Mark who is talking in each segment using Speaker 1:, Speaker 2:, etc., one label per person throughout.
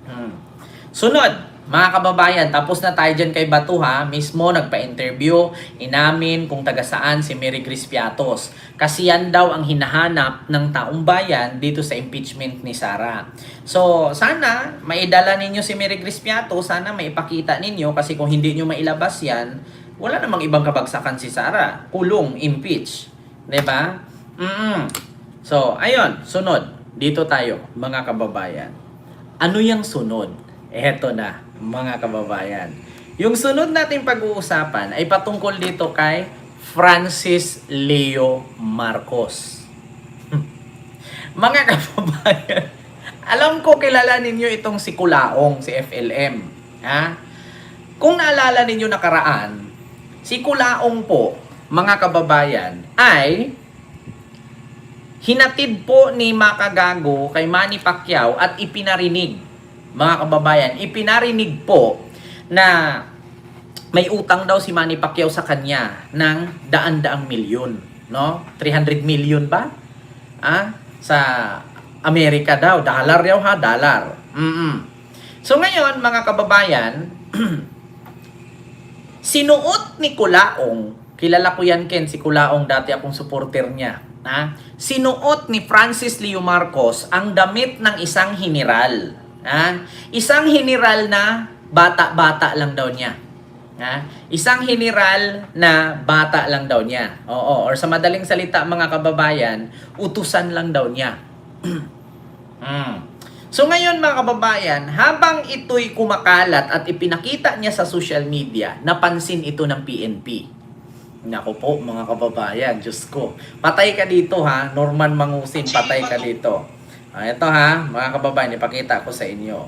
Speaker 1: Hmm. Sunod, mga kababayan, tapos na tayo dyan kay Batu ha. Mismo nagpa-interview, inamin kung taga saan si Mary Grace Piatos. Kasi yan daw ang hinahanap ng taong bayan dito sa impeachment ni Sara. So, sana maidala ninyo si Mary Grace Piatos, sana maipakita ninyo kasi kung hindi nyo mailabas yan, wala namang ibang kabagsakan si Sara. Kulong, impeach. 'Di ba? So, ayun, sunod. Dito tayo, mga kababayan. Ano yung sunod? Eto na, mga kababayan. Yung sunod nating pag-uusapan ay patungkol dito kay Francis Leo Marcos. Mga kababayan, alam ko kilala ninyo itong si Kulaong, si FLM. Ha? Kung naalala ninyo nakaraan, si Kulaong po, mga kababayan, ay hinatid po ni Makagago kay Manny Pacquiao at ipinarinig, mga kababayan, ipinarinig po na may utang daw si Manny Pacquiao sa kanya ng daan-daang milyon, no? 300 million ba? Sa Amerika daw, dollar daw ha, dollar. So ngayon, mga kababayan, sinuot ni Kulaong, kilala ko yan Ken, si Kulaong, dati akong supporter niya. Sinuot ni Francis Leo Marcos ang damit ng isang general. Isang general na bata-bata lang daw niya. Isang general na bata lang daw niya. Oo, or sa madaling salita mga kababayan, utusan lang daw niya. So ngayon mga kababayan, habang ito'y kumakalat at ipinakita niya sa social media, napansin ito ng PNP. Naku po mga kababayan, Diyos ko. Patay ka dito ha, Norman Mangusin, patay ka dito. Ito ha, mga kababayan, ipakita ko sa inyo.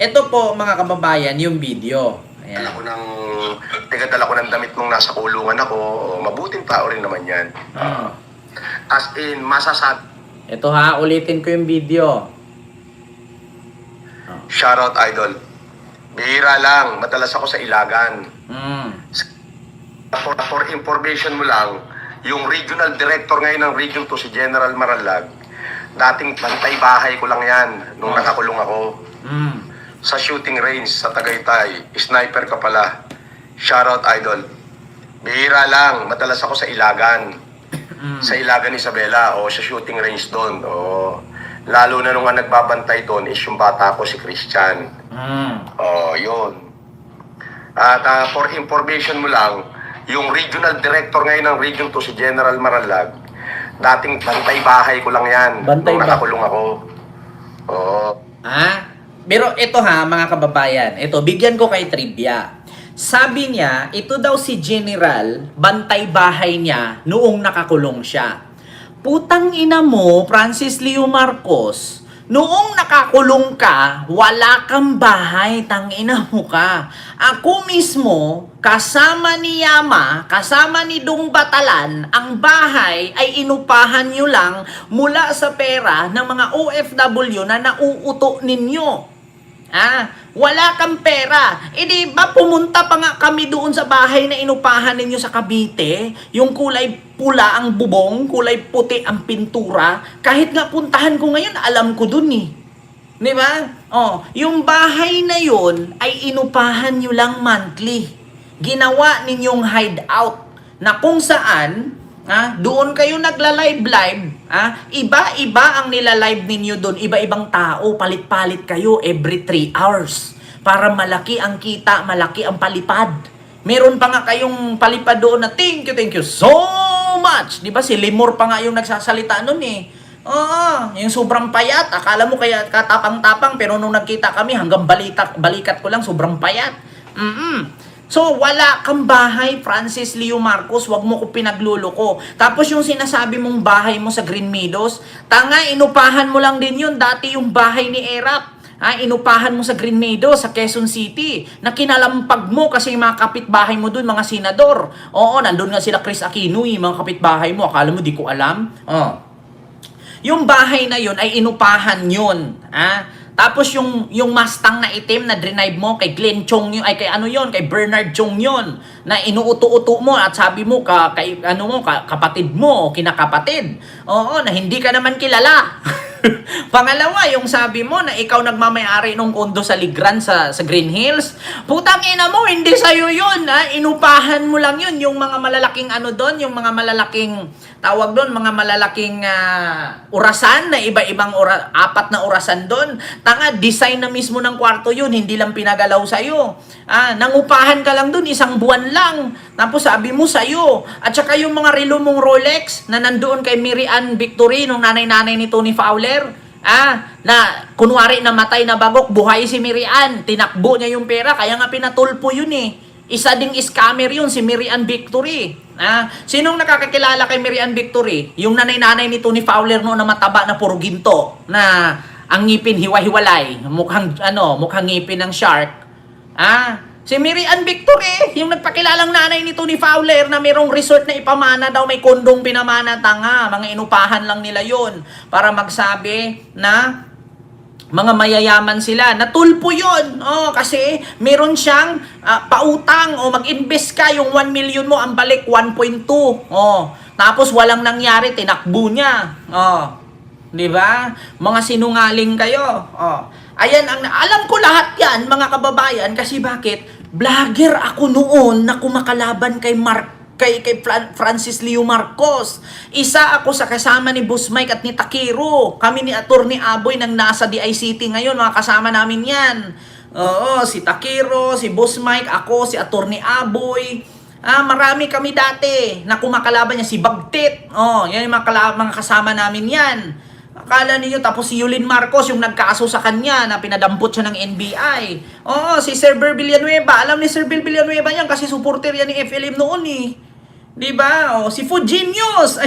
Speaker 1: Ito po mga kababayan, yung video. Ayan.
Speaker 2: Tigadala ko ng damit nung nasa kulungan ako. Mabuting tao rin naman yan. As in, masasabi.
Speaker 1: Ito ha, ulitin ko yung video.
Speaker 2: Shoutout idol. Bihira lang, madalas ako sa Ilagan. For information mo lang, yung regional director ngayon ng Region 2, si General Maralag, dating bantay bahay ko lang yan nung nakakulong ako. Sa shooting range sa Tagaytay, sniper ka pala. Shoutout idol. Bihira lang, madalas ako sa Ilagan. Sa Ilagan Isabela, o sa shooting range doon. Lalo na nung nagbabantay doon is yung bata ko, si Christian. Yun. At for information mo lang, yung regional director ngayon ng Region 2, si General Maralag, dating bantay bahay ko lang yan nung nakakulong ako.
Speaker 1: Pero ito ha, mga kababayan, ito, bigyan ko kay trivia. Sabi niya, ito daw si General, bantay bahay niya noong nakakulong siya. Putang ina mo, Francis Leo Marcos, noong nakakulong ka, wala kang bahay, tangina mo ka. Ako mismo, kasama ni Yama, kasama ni Dong Batalan, ang bahay ay inupahan nyo lang mula sa pera ng mga OFW na nauuto ninyo. Wala kang pera. Di ba pumunta pa nga kami doon sa bahay na inupahan ninyo sa Cavite? Yung kulay pula ang bubong, kulay puti ang pintura. Kahit nga puntahan ko ngayon, alam ko dun eh. Di ba? Yung bahay na yun ay inupahan nyo lang monthly. Ginawa ninyong hideout na kung saan doon kayo nagla-live-live. Iba-iba ang nila-live ninyo doon. Iba-ibang tao. Palit-palit kayo every 3 hours. Para malaki ang kita, malaki ang palipad. Meron pa nga kayong palipad doon na thank you so much. Di ba si Limor pa nga yung nagsasalita noon eh. Yung sobrang payat. Akala mo kaya katapang-tapang pero nung nagkita kami hanggang balikat ko lang sobrang payat. So, wala kang bahay, Francis Leo Marcos, wag mo ko pinagluloko. Tapos yung sinasabi mong bahay mo sa Green Meadows, tanga, inupahan mo lang din yun. Dati yung bahay ni Erap, inupahan mo sa Green Meadows, sa Quezon City, na kinalampag mo kasi yung mga kapitbahay mo dun, mga senador. Nandun nga sila Chris Aquino, yung mga kapitbahay mo, akala mo di ko alam. Yung bahay na yun ay inupahan yun. Tapos yung Mustang na itim na drive mo kay Glenn Chong yun, ay kay ano yun, kay Bernard Chong yun, na inuuto-uto mo at sabi mo kapatid mo, kinakapatid. Na hindi ka naman kilala. Pangalawa, yung sabi mo na ikaw nagmamayari ng kondo sa Ligran sa Green Hills. Putang ina mo, hindi sa'yo yun. Ha? Inupahan mo lang yun. Yung mga malalaking ano doon, yung mga malalaking, tawag doon, mga malalaking orasan na iba-ibang apat na orasan doon. Tanga, design na mismo ng kwarto yun. Hindi lang pinagalaw sa'yo. Nangupahan ka lang doon, isang buwan lang. Tapos sabi mo sa'yo. At saka yung mga relo mong Rolex na nandoon kay Mary Ann Victory, nung nanay-nanay ni Tony Fowler, na kunwari namatay na bagok, buhay si Mary Ann, tinakbo niya yung pera, kaya nga pinatulpo yun eh. Isa ding scammer yun, si Mary Ann Victory. Sinong nakakakilala kay Mary Ann Victory? Yung nanay-nanay ni Tony Fowler noon na mataba na puro ginto, na ang ngipin hiwa-hiwalay, mukhang ngipin ng shark. Si Mary Ann Victory, yung nagpakilalang nanay ni Tony Fowler na mayroong resort na ipamana daw, may kondong pinamana, tanga. Mga inupahan lang nila yun para magsabi na mga mayayaman sila. Natulpo yun. Kasi meron siyang pautang. Mag-invest ka, yung 1 million mo, ang balik 1.2. Tapos walang nangyari, tinakbo niya. Di ba? Mga sinungaling kayo. Ayan, alam ko lahat yan, mga kababayan, kasi bakit? Vlogger ako noon na kumakalaban kay Francis Leo Marcos. Isa ako sa kasama ni Boss Mike at ni Takiro. Kami ni Attorney Aboy nang nasa DICT ngayon, mga kasama namin yan. Si Takiro, si Boss Mike, ako, si Attorney Aboy. Marami kami dati na kumakalaban niya, si Bagtit. Yan yung mga kasama namin yan. Akala niyo, tapos si Yulin Marcos, yung nagkaso sa kanya, na pinadampot siya ng NBI. Si Sir Ber Villanueva. Alam ni Sir Ber Villanueva yan kasi supporter yan ni FLM noon eh. Diba? Si Food Genius.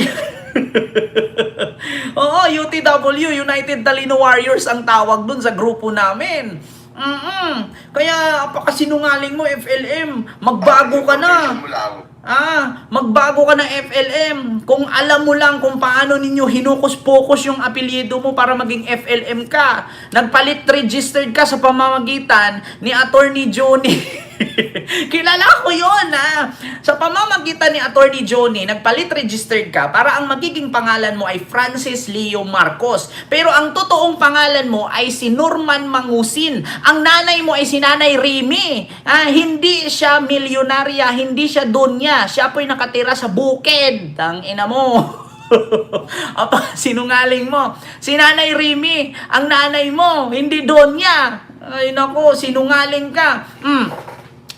Speaker 1: UTW, United Talino Warriors ang tawag dun sa grupo namin. Kaya, apakasinungaling mo, FLM. Magbago ka na. Magbago ka ng FLM. Kung alam mo lang kung paano ninyo hinukus-pokus yung apelyido mo para maging FLM ka. Nagpalit registered ka sa pamamagitan ni Attorney Johnny. Kilala ko yun, Sa pamamagitan ni Attorney Johnny, nagpalit registered ka para ang magiging pangalan mo ay Francis Leo Marcos. Pero ang totoong pangalan mo ay si Norman Mangusin. Ang nanay mo ay si Nanay Remy. Hindi siya milyonarya, hindi siya donya. Siya po'y nakatira sa bukid. Tangina mo. Sinungaling mo. Si Nanay Remy, ang nanay mo, hindi donya. Ay nako, sinungaling ka.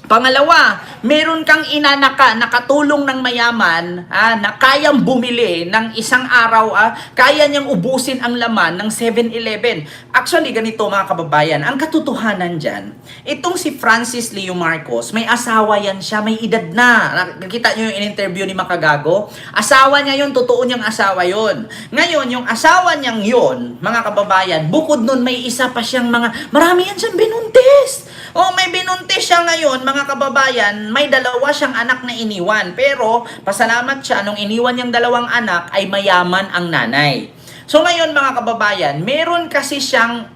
Speaker 1: Pangalawa, meron kang inanaka, nakatulong ng mayaman, na kayang bumili ng isang araw, kaya niyang ubusin ang laman ng 7-Eleven. Actually, ganito mga kababayan, ang katotohanan dyan, itong si Francis Leo Marcos, may asawa yan siya, may edad na. Nakita niyo yung in-interview ni Makagago? Asawa niya yun, totoo niyang asawa yun. Ngayon, yung asawa niyang yun, mga kababayan, bukod nun, may isa pa siyang marami yan siyang binuntis. May binuntis siya ngayon, mga kababayan, may dalawa siyang anak na iniwan. Pero, pasalamat siya, nung iniwan niyang dalawang anak, ay mayaman ang nanay. So ngayon, mga kababayan, meron kasi siyang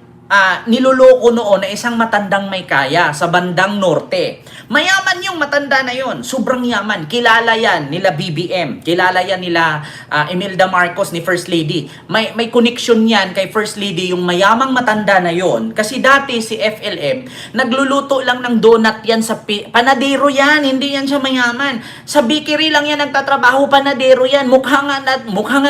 Speaker 1: niloloko noon na isang matandang may kaya sa bandang norte. Mayaman yung matanda na yon, sobrang yaman. Kilala yan nila BBM, kilala yan nila Imelda Marcos ni First Lady. May connection yan kay First Lady, yung mayamang matanda na yon. Kasi dati si FLM, nagluluto lang ng donut yan sa panadero yan, hindi yan siya mayaman. Sa bakery lang yan nagtatrabaho, panadero yan. Mukhang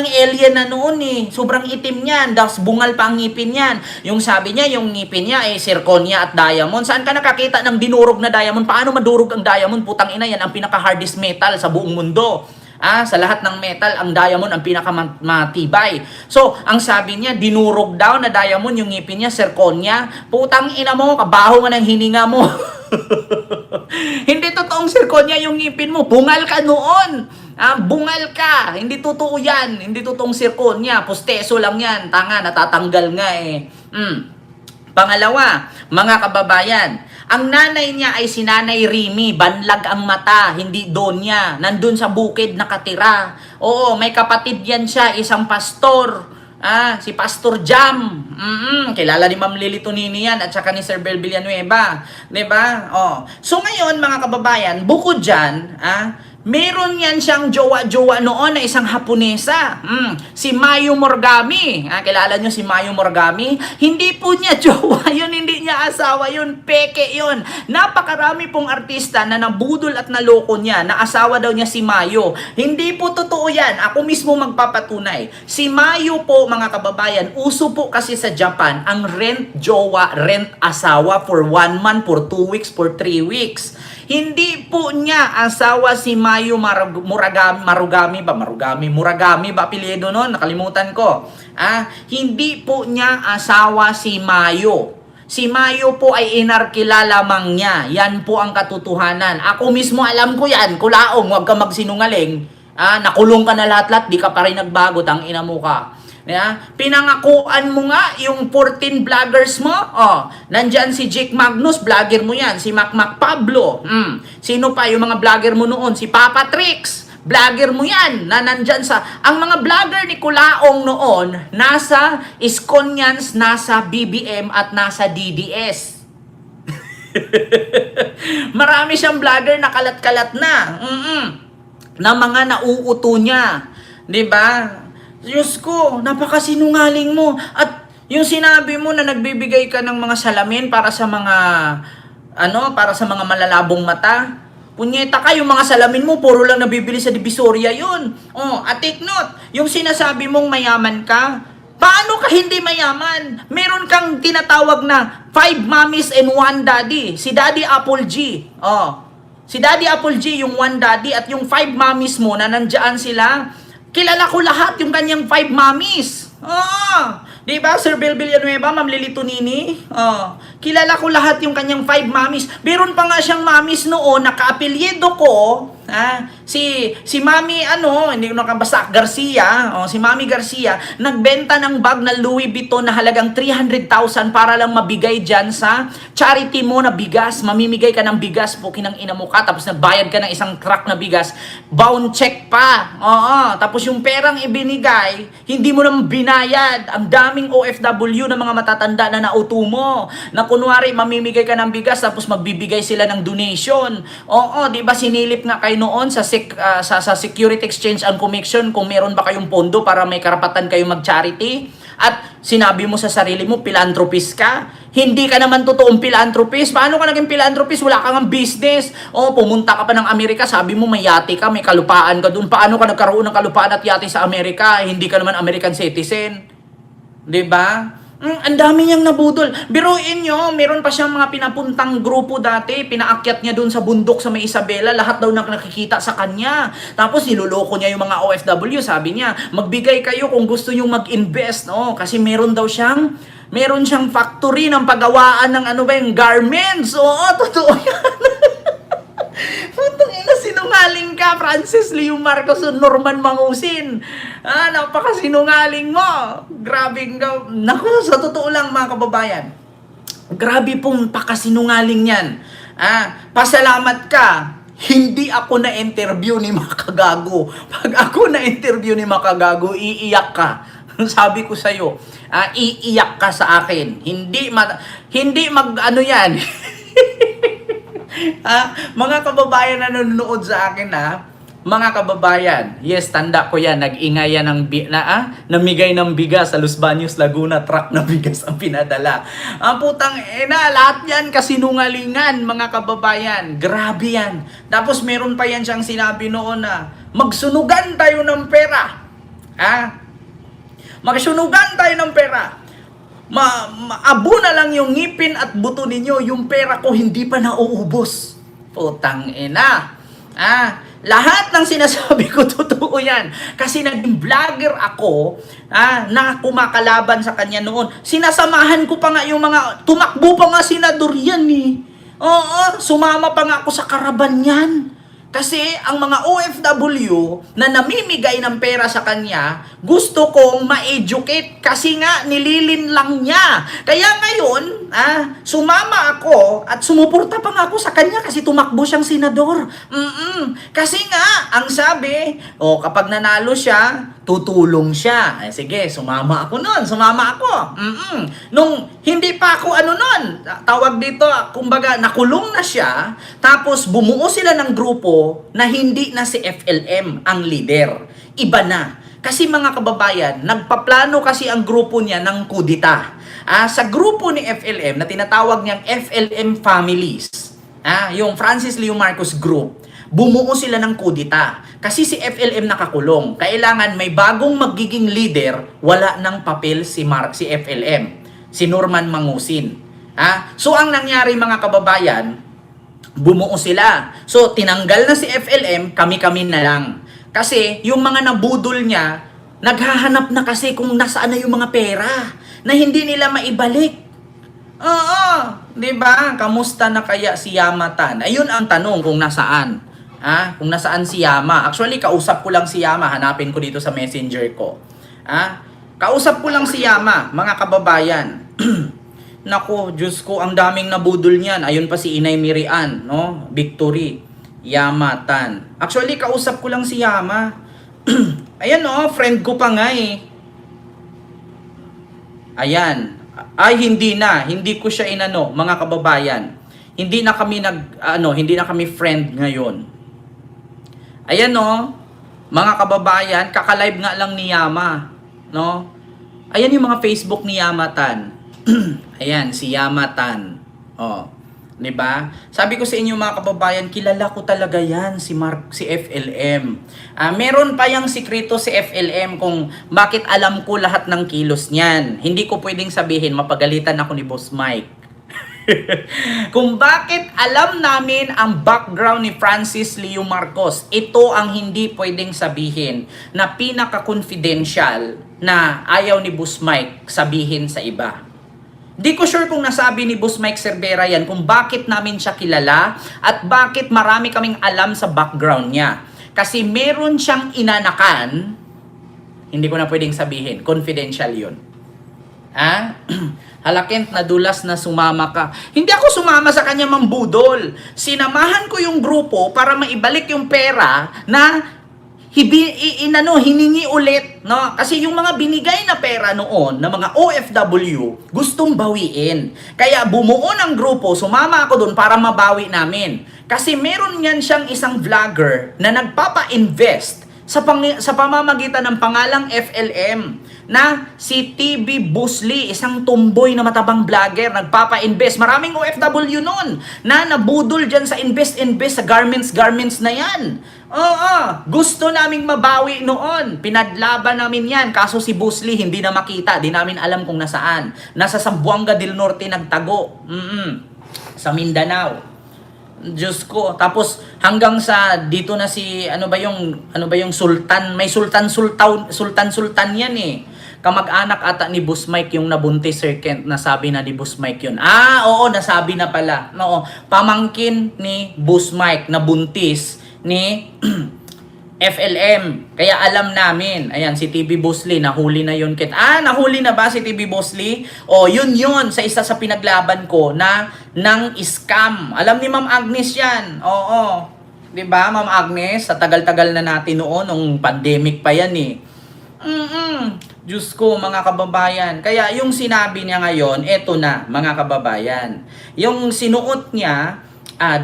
Speaker 1: alien na noon eh. Sobrang itim yan, tapos bungal pa ang ngipin yan. Yung sabi niya, yung ngipin niya ay zirconia at diamond. Saan ka nakakita ng dinurog na diamond? Paano madurog ang diamond? Putang ina, yan ang pinaka-hardest metal sa buong mundo. Sa lahat ng metal, ang diamond ang pinakamatibay. So, ang sabi niya, dinurog daw na diamond yung ngipin niya, zirconia. Putang ina mo, kabaho nga ng hininga mo. Hindi totoong zirconia yung ngipin mo. Bungal ka noon. Bungal ka. Hindi totoo yan. Hindi totoong zirconia. Pusteso lang yan. Tanga, natatanggal nga eh. Pangalawa, mga kababayan, ang nanay niya ay si Nanay Remy, banlag ang mata, hindi donya, nandun sa bukid nakatira. Oo, may kapatid yan siya, isang pastor, si Pastor Jam. Kilala ni Ma'am Lily Tonini yan at saka ni Sir Bel Villanueva, 'di ba? So ngayon mga kababayan, bukod diyan, Meron yan siyang jowa-jowa noon na isang Haponesa. Si Mayu Morgami. Kilala nyo si Mayu Morgami? Hindi po niya jowa yun, hindi niya asawa yun. Peke yun. Napakarami pong artista na nabudol at naloko niya na asawa daw niya si Mayu. Hindi po totoo yan. Ako mismo magpapatunay. Si Mayu po, mga kababayan, uso po kasi sa Japan ang rent jowa, rent asawa for 1 month, for 2 weeks, for 3 weeks. Hindi po niya asawa si Mayu Marugami ba apelyido noon? Nakalimutan ko. Hindi po niya asawa si Mayu. Si Mayu po ay inarkila lamang niya. Yan po ang katotohanan. Ako mismo alam ko yan. Kulaong, huwag ka magsinungaling. Nakulong ka na lahat-lahat, di ka pa rin nagbago, tangina mo ka. Pinangakuan mo nga yung 14 vloggers mo. Nandyan si Jake Magnus, vlogger mo yan. Si Mac Pablo. Sino pa yung mga vlogger mo noon? Si Papa Trix, vlogger mo yan. Na nandyan sa... Ang mga vlogger ni Kulaong noon, nasa Iskonyans, nasa BBM at nasa DDS. Marami siyang vlogger na kalat-kalat na. Na mga nauuto niya. Diba? Diyos ko, napakasinungaling mo. At yung sinabi mo na nagbibigay ka ng mga salamin para sa mga malalabong mata. Punyeta ka, yung mga salamin mo, puro lang nabibili sa Divisoria yun. At take note, yung sinasabi mong mayaman ka, paano ka hindi mayaman? Meron kang tinatawag na 5 mommies and 1 daddy. Si Daddy Apple G. Si Daddy Apple G, yung 1 daddy, at yung 5 mommies mo na nandiyan sila. Kilala ko lahat yung kanyang 5 mommies. Diba, Sir Bel Villanueva, Ma'am Lili Tonini? Kilala ko lahat yung kanyang 5 mommies. Meron pa nga siyang mommies noon, naka-apelyido ko. Si Mami, hindi ko nakabasa, Garcia. Si Mami Garcia, nagbenta ng bag na Louis Vuitton na halagang 300,000 para lang mabigay dyan sa charity mo na bigas. Mamimigay ka ng bigas, pukinang ina mo ka, tapos nagbayad ka ng isang truck na bigas. Bound check pa. Tapos yung perang ibinigay, hindi mo naman binayad. Ang daming OFW na mga matatanda na nauto mo. Na kunwari, mamimigay ka ng bigas, tapos magbibigay sila ng donation. Di ba sinilip nga kayo noon sa Security Exchange and Commission kung meron ba kayong pondo para may karapatan kayong mag-charity? At sinabi mo sa sarili mo, philanthropist ka? Hindi ka naman totoong philanthropist. Paano ka naging philanthropist? Wala kang business. Pumunta ka pa ng Amerika, sabi mo may yate ka, may kalupaan ka dun. Paano ka nagkaroon ng kalupaan at yate sa Amerika? Hindi ka naman American citizen. Diba? Ang dami niyang nabudol. Biruin nyo, meron pa siyang mga pinapuntang grupo dati. Pinaakyat niya dun sa bundok sa may Isabela. Lahat daw nakikita sa kanya. Tapos niloloko niya yung mga OFW. Sabi niya, magbigay kayo kung gusto nyo mag-invest. Kasi meron siyang factory ng paggawaan ng yung garments. Totoo yan. Putang ina, sinungaling ka, Francis Leo Marcos o Norman Mangusin. Napakasinungaling mo. Grabe ka. Naku, sa totoo lang mga kababayan, grabe pong pakasinungaling yan. Pasalamat ka. Hindi ako na-interview ni Makagago. Pag ako na-interview ni Makagago, iiyak ka. Sabi ko sa'yo, iiyak ka sa akin. Hindi yan. Mga kababayan na nanonood sa akin, mga kababayan, yes, tanda ko yan, nag-ingay yan namigay ng bigas sa Los Baños, Laguna, truck na bigas ang pinadala. Putang lahat yan kasinungalingan, mga kababayan. Grabe yan. Tapos meron pa yan siyang sinabi noon na, magsunugan tayo ng pera. Magsunugan tayo ng pera. Abo na lang yung ngipin at buto ninyo, yung pera ko hindi pa nauubos. Putang ina. Lahat ng sinasabi ko totoo yan. Kasi naging vlogger ako na kumakalaban sa kanya noon. Sinasamahan ko pa nga yung mga, tumakbo pa nga senador yan sumama pa nga ako sa karaban yan. Kasi ang mga OFW na namimigay ng pera sa kanya, gusto kong ma-educate kasi nga nililin lang niya. Kaya ngayon, sumama ako at sumuporta pa nga ako sa kanya kasi tumakbo siyang senador. Kasi nga, ang sabi, kapag nanalo siya, tutulong siya. Eh, sige, sumama ako nun. Sumama ako. Nung hindi pa ako nun, tawag dito, kumbaga nakulong na siya, tapos bumuo sila ng grupo na hindi na si FLM ang leader. Iba na. Kasi mga kababayan, nagpaplano kasi ang grupo niya ng kudita. Sa grupo ni FLM na tinatawag niyang FLM Families, yung Francis Leo Marcos Group, bumuo sila ng kudita. Kasi si FLM nakakulong. Kailangan may bagong magiging leader, wala ng papel si FLM, si Norman Mangusin. So ang nangyari mga kababayan, bumuo sila. So tinanggal na si FLM, kami-kami na lang. Kasi yung mga nabudol niya, naghahanap na kasi kung nasaan na yung mga pera na hindi nila maibalik. Oo, 'di ba? Kamusta na kaya si Yamatan? Ayun ang tanong kung nasaan. Kung nasaan si Yama. Actually, kausap ko lang si Yama. Hanapin ko dito sa messenger ko. Kausap ko lang si Yama, mga kababayan. Nako, Diyos ko, ang daming nabudol niyan. Ayun pa si Inay Mirian, no? Victory. Yamatan. Actually, kausap ko lang si Yama. Ayan, no? Friend ko pa nga eh. Ayan. Ay, hindi na. Hindi ko siya inano, mga kababayan. Hindi na kami friend ngayon. Ayan, no? Mga kababayan, kakalive nga lang ni Yama, no? Ayan yung mga Facebook ni Yamatan. Ayan, si Yamatan. Oh, 'di ba? Sabi ko sa inyo mga kababayan, kilala ko talaga 'yan si FLM. Meron pa yang sikreto si FLM kung bakit alam ko lahat ng kilos niyan. Hindi ko pwedeng sabihin, mapagalitan ako ni Boss Mike. Kung bakit alam namin ang background ni Francis Leo Marcos, ito ang hindi pwedeng sabihin na pinaka-confidential na ayaw ni Boss Mike sabihin sa iba. Di ko sure kung nasabi ni Boss Mike Cervera yan kung bakit namin siya kilala at bakit marami kaming alam sa background niya. Kasi meron siyang inanakan, hindi ko na pwedeng sabihin, confidential yun. Halakent, nadulas na sumama ka. Hindi ako sumama sa kanya mambudol. Sinamahan ko yung grupo para maibalik yung pera na hiningi ulit, no? Kasi yung mga binigay na pera noon na mga OFW, gustong bawiin. Kaya bumuo ng grupo, sumama ako doon para mabawi namin. Kasi meron yan siyang isang vlogger na nagpapa-invest sa pamamagitan ng pangalang FLM na si TB Busli, isang tumboy na matabang vlogger, nagpapa-invest. Maraming OFW noon na nabudol dyan sa invest sa garments na yan. Oo, gusto naming mabawi noon. Pinadlaban namin yan. Kaso si Busli hindi na makita. Di namin alam kung nasaan. Nasa Zamboanga del Norte nagtago. Sa Mindanao. Diyos ko. Tapos hanggang sa dito na si ano ba yung sultan, may sultan yan eh. Kamag-anak ata ni Boss Mike yung nabuntis, Sir Kent, nasabi na ni Boss Mike yun. Oo, nasabi na pala. Oo, pamangkin ni Boss Mike nabuntis ni FLM. Kaya alam namin. Ayan, si TB Busli, nahuli na yun. Nahuli na ba si TB Busli? Yun sa isa sa pinaglaban ko na ng scam. Alam ni Ma'am Agnes yan. Oo. 'Di ba, Ma'am Agnes? Sa tagal-tagal na natin noon, nung pandemic pa yan eh. Diyos ko, mga kababayan. Kaya yung sinabi niya ngayon, eto na, mga kababayan. Yung sinuot niya,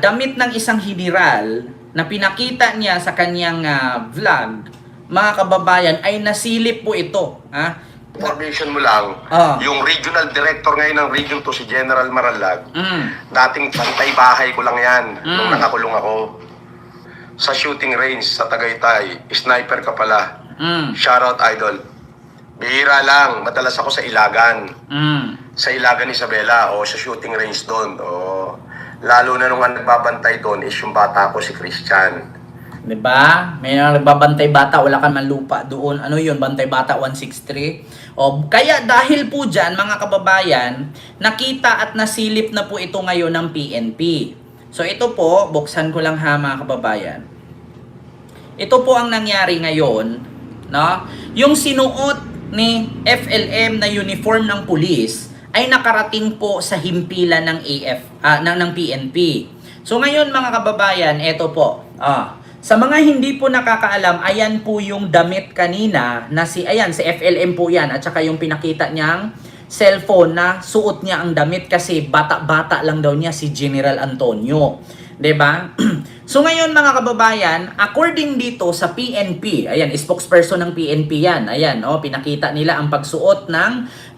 Speaker 1: damit ng isang general na pinakita niya sa kanyang vlog, mga kababayan, ay nasilip po ito.
Speaker 2: Information mo lang, yung regional director ngayon ng Region 2, si General Maralag, dating pantay bahay ko lang yan nung nakakulong ako. Sa shooting range sa Tagaytay, sniper ka pala. Shoutout, idol. Bihira lang, madalas ako sa Ilagan. Sa Ilagan, Isabela, sa shooting range doon. Lalo na nung nagbabantay doon is yung bata ko, si Christian.
Speaker 1: Diba? May nagbabantay bata, wala ka man lupa doon. Ano yun? Bantay bata 163. Kaya dahil po dyan, mga kababayan, nakita at nasilip na po ito ngayon ng PNP. So ito po, buksan ko lang ha mga kababayan. Ito po ang nangyari ngayon, no? Yung sinuot ni FLM na uniform ng pulis ay nakarating po sa himpilan ng ng PNP. So ngayon mga kababayan, eto po. Sa mga hindi po nakakaalam, ayan po yung damit kanina na si FLM po yan at saka yung pinakita niyang cellphone na suot niya ang damit kasi bata-bata lang daw niya si General Antonio. 'Di ba? So ngayon mga kababayan, according dito sa PNP, ayan, spokesperson ng PNP yan. Ayan, pinakita nila ang pagsuot ng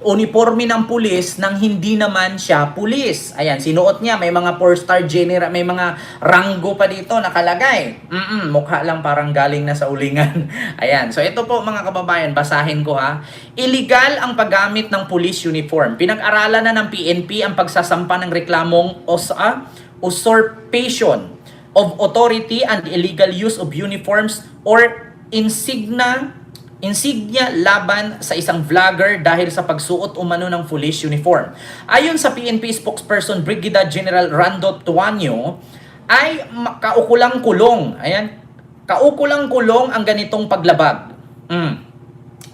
Speaker 1: uniforme ng pulis nang hindi naman siya pulis. Ayan, sinuot niya, may mga 4-star general, may mga ranggo pa dito nakalagay. Mukha lang parang galing na sa ulingan. Ayan, so ito po mga kababayan, basahin ko ha. Illegal ang paggamit ng police uniform. Pinag-aralan na ng PNP ang pagsasampa ng reklamong usurpation of authority and illegal use of uniforms or insignia laban sa isang vlogger dahil sa pagsuot umano ng police uniform. Ayon sa PNP spokesperson Brigadier General Rando Tuanyo, ay kaukulang kulong. Ayan, kaukulang kulong ang ganitong paglabag.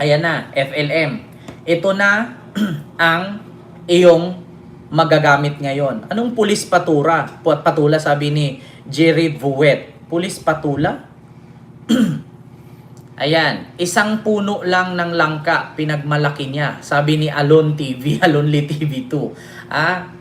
Speaker 1: Ayan na, FLM. Ito na ang iyong magagamit ngayon. Anong pulis patula sabi ni Jerry Vuet? Pulis patula? Ayan, isang puno lang ng langka, pinagmalaki niya. Sabi ni Alon TV, Alonly TV 2.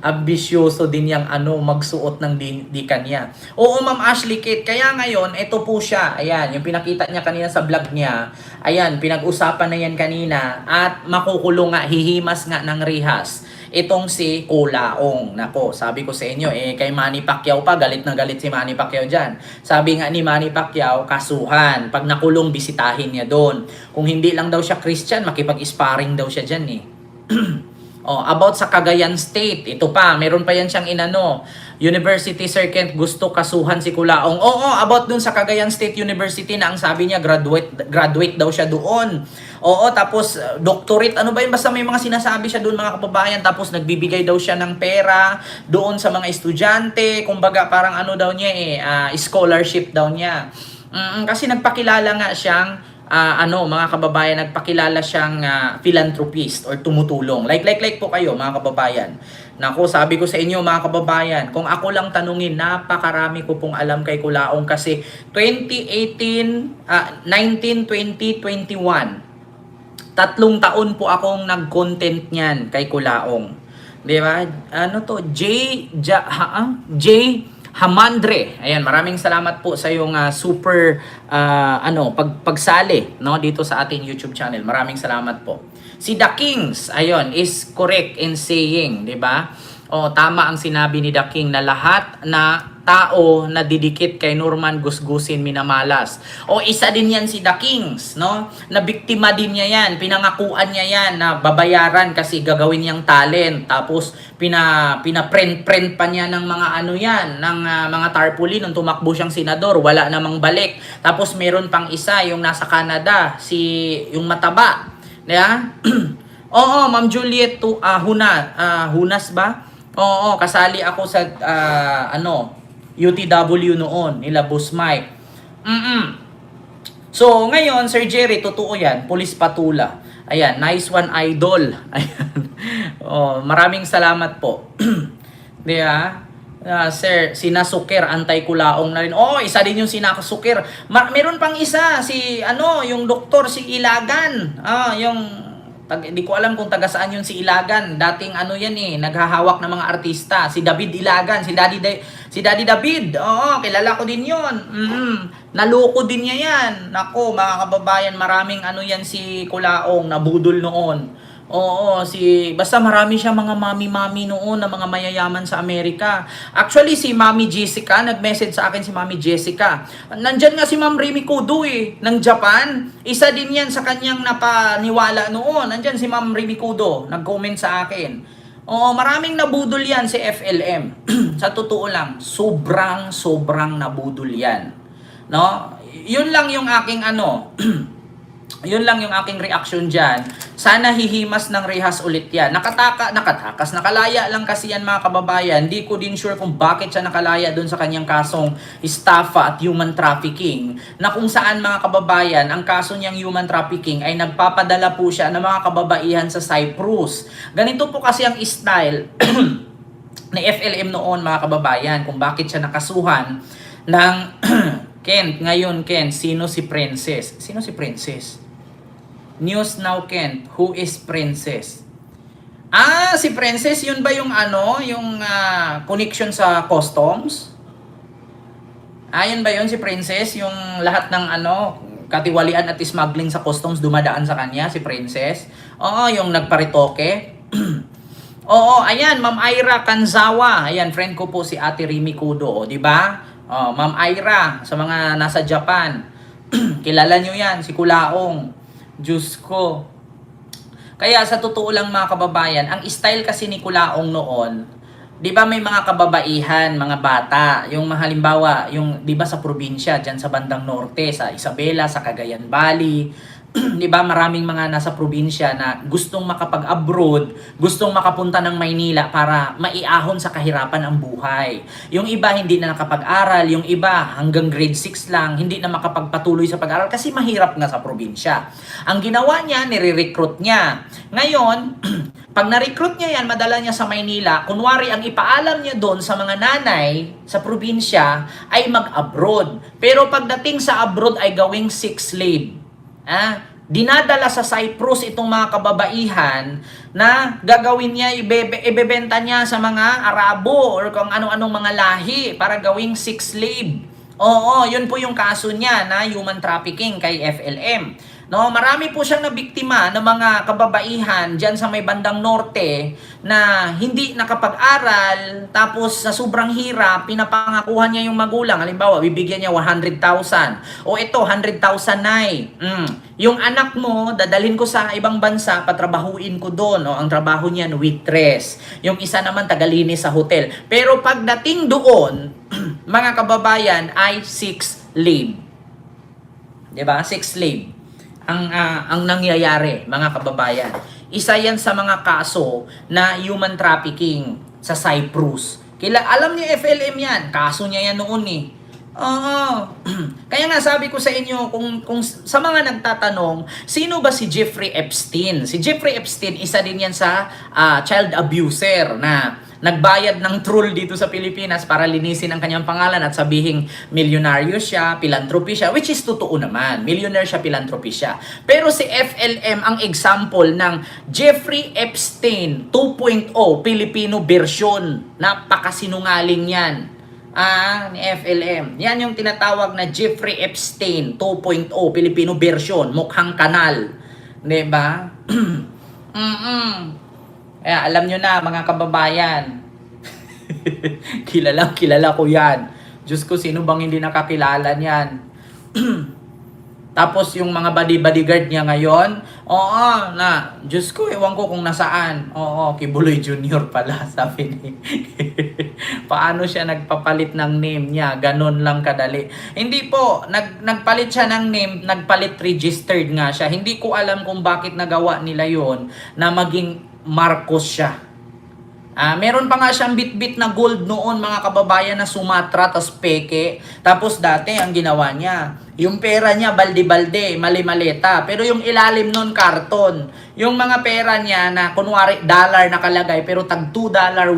Speaker 1: Ambisyoso din yang magsuot ng di kanya. Oo, Ma'am Ashley Kate, kaya ngayon, ito po siya. Ayan, yung pinakita niya kanina sa vlog niya. Ayan, pinag-usapan na yan kanina. At makukulong nga, hihimas nga ng rihas. Itong si Kulaong. Nako, sabi ko sa inyo, kay Manny Pacquiao pa, galit na galit si Manny Pacquiao dyan. Sabi nga ni Manny Pacquiao, kasuhan. Pag nakulong, bisitahin niya doon. Kung hindi lang daw siya Christian, makipag-sparring daw siya dyan eh. About sa Cagayan State, ito pa, meron pa yan siyang University Circuit gusto kasuhan si Kulaong. About dun sa Cagayan State University na ang sabi niya, graduate daw siya doon. Tapos doctorate, ano ba yun? Basta may mga sinasabi siya doon mga kababayan, tapos nagbibigay daw siya ng pera doon sa mga estudyante, kumbaga parang daw niya scholarship daw niya. Kasi nagpakilala nga siyang mga kababayan, nagpakilala siyang philanthropist or tumutulong. Like po kayo mga kababayan. Nako, sabi ko sa inyo mga kababayan, kung ako lang tanungin, napakarami ko pong alam kay Kulaong kasi 2018, 19, 20, 21. 3 taon po akong nag-content niyan kay Kulaong. Di ba? J Hamandre. Ayan, maraming salamat po sa yung super pagsali dito sa ating YouTube channel. Maraming salamat po. Si The Kings, ayun, is correct in saying, 'di ba? Tama ang sinabi ni The King na lahat na tao na didikit kay Norman gusgusin minamalas. Isa din yan si The Kings, no? Na biktima din niya yan, pinangakuan niya yan na babayaran kasi gagawin niyang talent. Tapos pina-print pa niya ng mga ng mga tarpaulin nung tumakbo siyang senador, wala namang balik. Tapos meron pang isa yung nasa Canada, yung mataba. Yeah? Ma'am Juliet Hunas ba? Kasali ako sa UTW noon, nila Boss Mike. So, ngayon, Sir Jerry, totoo yan, pulis patula. Ayan, nice one, idol. Ayan. Maraming salamat po. Diba? Sir, sinasukir, antay-Kulaong na rin. Isa din yung sinasukir. Meron pang isa, yung doktor, si Ilagan. Di ko alam kung taga saan yun si Ilagan. Dating naghahawak ng mga artista. Si David Ilagan, si Daddy David. Kilala ko din yun. Naloko din niya yan. Nako, mga kababayan, maraming yan si Kulaong, nabudol noon. Basta marami siya mga mami-mami noon na mga mayayaman sa Amerika. Actually, si Mami Jessica, nag-message sa akin si Mami Jessica. Nandyan nga si Ma'am Remy Kudo ng Japan. Isa din yan sa kanyang napaniwala noon. Nandyan si Ma'am Remy Kudo, nag-comment sa akin. Maraming nabudol yan si FLM. Sa totoo lang, sobrang nabudol yan. No? Yun lang yung aking yun lang yung aking reaction dyan. Sana hihimas ng rehas ulit yan. Nakatakas, nakalaya lang kasi yan mga kababayan. Di ko din sure kung bakit siya nakalaya dun sa kanyang kasong estafa at human trafficking. Na kung saan mga kababayan, ang kaso niyang human trafficking ay nagpapadala po siya ng mga kababaihan sa Cyprus. Ganito po kasi ang style ni FLM noon mga kababayan, kung bakit siya nakasuhan ng Kent, ngayon Kent, sino si Princess? Sino si Princess? News now Kent, who is Princess? Ah, si Princess, yun ba yung ano, yung connection sa customs? Ah, yun ba yun si Princess? Yung lahat ng ano, katiwalian at smuggling sa customs dumadaan sa kanya, si Princess? Oo, yung nagparitoke. Oo, ayan, Ma'am Ira Kanzawa. Ayan, friend ko po si Ate Rimi Kudo, di ba? Oh, Ma'am Ira, sa mga nasa Japan. Kilala nyo yan, si Kulaong. Diyos ko. Kaya sa totoo lang mga kababayan, ang style kasi ni Kulaong noon, 'di ba may mga kababaihan, mga bata, yung halimbawa, yung 'di ba sa probinsya diyan sa bandang norte, sa Isabela, sa Cagayan Valley, 'di ba maraming mga nasa probinsya na gustong makapag-abroad, gustong makapunta ng Maynila para maiahon sa kahirapan ang buhay. Yung iba hindi na nakapag-aral, yung iba hanggang grade 6 lang, hindi na makapagpatuloy sa pag-aral kasi mahirap nga sa probinsya. Ang ginawa niya, nire-recruit niya. Ngayon, pag na-recruit niya yan, madala niya sa Maynila, kunwari ang ipaalam niya doon sa mga nanay sa probinsya ay mag-abroad. Pero pagdating sa abroad ay gawing sex slave. Dinadala sa Cyprus itong mga kababaihan na gagawin niya, ibebenta niya sa mga Arabo or kung ano-anong mga lahi para gawing sex slave. Oo, yun po yung kaso niya na human trafficking kay FLM. No, marami po siyang nabiktima ng mga kababaihan diyan sa may bandang norte na hindi nakapag-aral tapos sa sobrang hirap pinapangakuhan niya yung magulang. Halimbawa, bibigyan niya 100,000. O ito, 100,000 nay. Yung anak mo, dadalhin ko sa ibang bansa, patrabahuin ko doon. O, ang trabaho niya waitress. Yung isa naman tagalinis sa hotel. Pero pagdating doon, mga kababayan ay sex slave. 'Di ba? Sex slave. Ang nangyayari, mga kababayan. Isa yan sa mga kaso na human trafficking sa Cyprus. Alam niyo FLM yan, kaso niya yan noon eh. Oo. Kaya nga sabi ko sa inyo, kung sa mga nagtatanong, sino ba si Jeffrey Epstein? Si Jeffrey Epstein, isa din yan sa child abuser na nagbayad ng troll dito sa Pilipinas para linisin ang kanyang pangalan at sabihing milyonaryo siya, philanthropy siya, which is totoo naman. Millionaire siya, philanthropy siya. Pero si FLM ang example ng Jeffrey Epstein 2.0 Filipino version. Napakasinungaling yan. Ni FLM. Yan yung tinatawag na Jeffrey Epstein 2.0 Filipino version. Mukhang kanal. Diba? Kaya alam nyo na mga kababayan. Kilala ko yan. Diyos ko, sino bang hindi nakakilala niyan? Tapos yung mga bodyguard niya ngayon, Diyos ko, ewan ko kung nasaan. Kibuloy Junior pala, sabi ni. Paano siya nagpapalit ng name niya? Ganon lang kadali. Hindi po, nagpalit siya ng name, nagpalit registered nga siya. Hindi ko alam kung bakit nagawa nila yon na maging Marcos siya. Meron pa nga siyang bit-bit na gold noon mga kababayan na Sumatra tas peke. Tapos dati ang ginawa niya, yung pera niya balde-balde, mali-maleta. Pero yung ilalim noon karton. Yung mga pera niya na kunwari dollar nakalagay pero tag $2, $1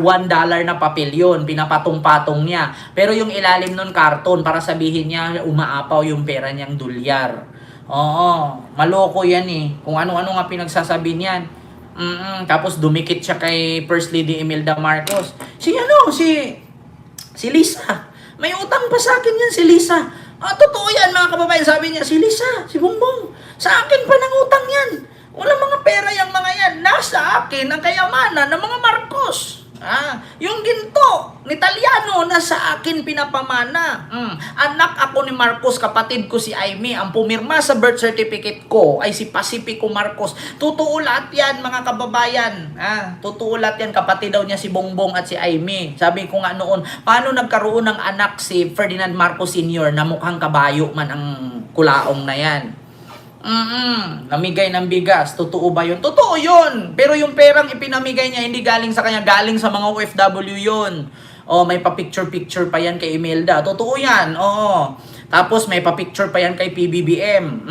Speaker 1: na papel yun. Pinapatong-patong niya. Pero yung ilalim noon karton para sabihin niya umaapaw yung pera niyang dolyar. Oo, maloko yan eh. Kung ano-ano nga pinagsasabi niyan. Tapos dumikit siya kay First Lady Imelda Marcos. Si Lisa. May utang pa sa akin yan si Lisa. Totoo yan mga kababayan. Sabi niya, si Lisa, si Bongbong, sa akin pa nang utang yan. Walang mga pera yung mga yan. Nasa akin ang kayamanan ng mga Marcos. Yung ginto ni Italiano na sa akin pinapamana. Anak ako ni Marcos, kapatid ko si Aimee. Ang pumirma sa birth certificate ko ay si Pacifico Marcos. Totoo lahat yan mga kababayan. Totoo lahat yan, kapatid daw niya si Bongbong at si Aimee. Sabi ko nga noon, paano nagkaroon ng anak si Ferdinand Marcos Sr. na mukhang kabayo man ang Kulaong na yan? Namigay ng bigas. Totoo ba yun? Totoo yun. Pero yung perang ipinamigay niya, hindi galing sa kanya, galing sa mga OFW yun. May pa-picture-picture pa yan kay Imelda. Totoo yan. Tapos may pa-picture pa yan kay PBBM.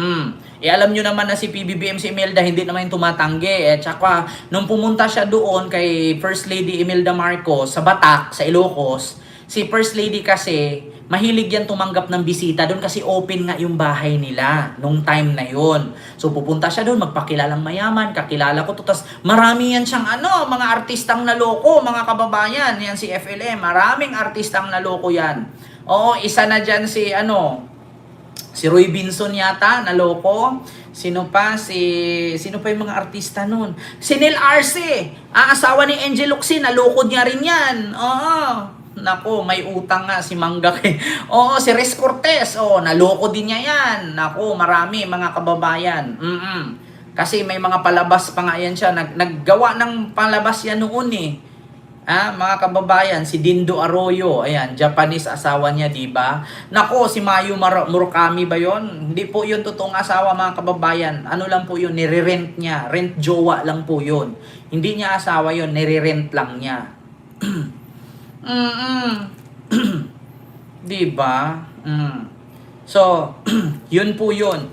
Speaker 1: Alam nyo naman na si PBBM, si Imelda, hindi naman yung tumatanggi. Tsaka, nung pumunta siya doon kay First Lady Imelda Marcos sa Batak, sa Ilocos, Si First Lady kasi, mahilig yan tumanggap ng bisita doon kasi open nga yung bahay nila nung time na yon. So pupunta siya doon, magpakilalang mayaman, kakilala ko to. Tapos marami yan siyang mga artistang naloko, mga kababayan. Yan si FLM, maraming artistang naloko yan. Oo, isa na dyan si Roy Binson yata, naloko. Sino pa yung mga artista nun? Si Neil Arce, ang asawa ni Angel Locsin, naloko niya rin yan. Oo. Nako, may utang nga si Manggak eh. Oo, si Rez Cortez. Oo, naloko din niya yan. Nako, marami mga kababayan. Kasi may mga palabas pa nga yan siya. Naggawa ng palabas yan noon eh. Mga kababayan, si Dindo Arroyo, ayan, Japanese asawa niya, di ba? Nako, si Mayu Murakami ba yon? Hindi po yun totoong asawa, mga kababayan. Ano lang po yun, nire-rent niya. Rent jowa lang po yun. Hindi niya asawa yun, nire-rent lang niya. Di ba? So, yun po yun.